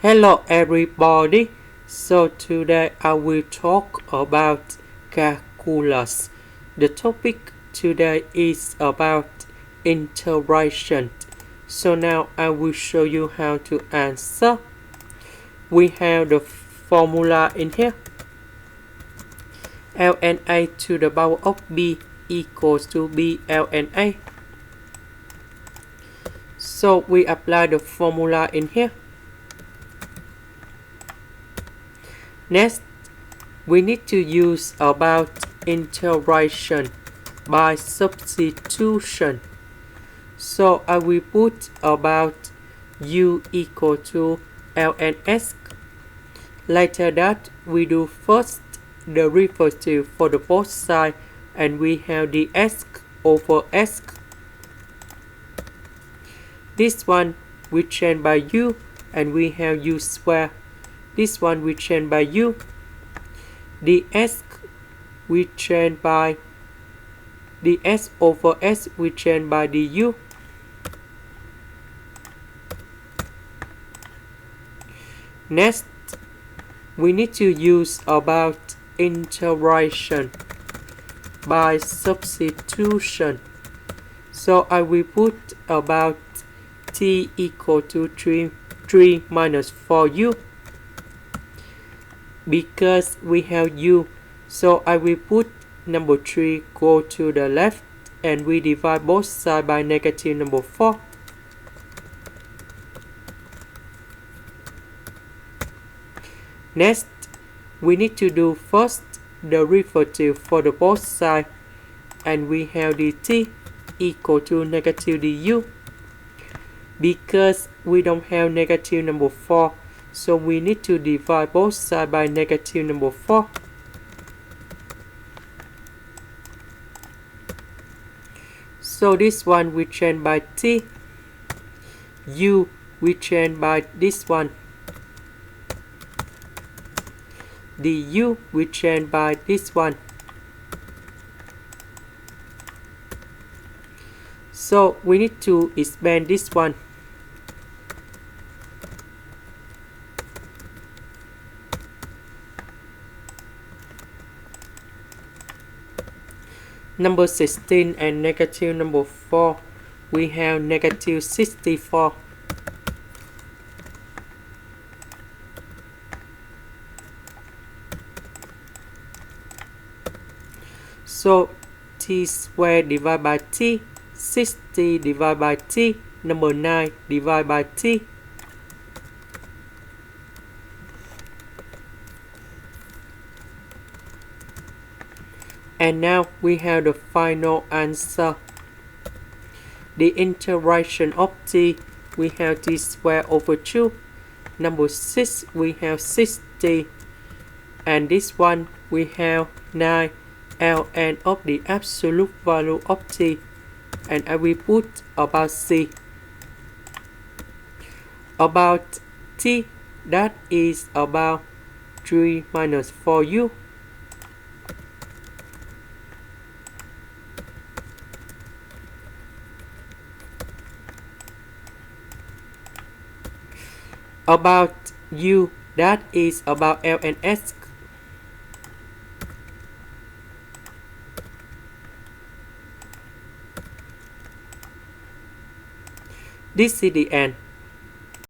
Hello everybody. So today I will talk about calculus. The topic today is about integration. So now I will show you how to answer. We have the formula in here. ln(a) to the power of b equals to b ln(a). So we apply the formula in here. Next, we need to use about integration by substitution. So I will put about u equal to ln(s). Later that, we do first the derivative for the both sides, and we have the s over s. This one we change by u, and we have u square. This one we change by u. The s we change by the s over s we change by the u. Next, we need to use about integration by substitution. So I will put about t equal to 3 minus 4u. Because we have u, so I will put number 3 go to the left, and we divide both sides by negative number 4. Next, we need to do first the derivative for the both sides, and we have the t equal to negative du. Because we don't have negative number 4, so we need to divide both sides by negative number 4. So this one we change by t. U we change by this one. The u we change by this one. So we need to expand this one. Number 16 and negative number 4, we have negative 64. So t squared divided by t, 60 divided by t, number 9 divided by t. And now we have the final answer. The integration of t, we have t squared over 2. Number 6, we have 60. And this one, we have 9 ln of the absolute value of t. And I will put about c. About t, that is about 3 minus 4u. About u, that is about ln(s). This is the end.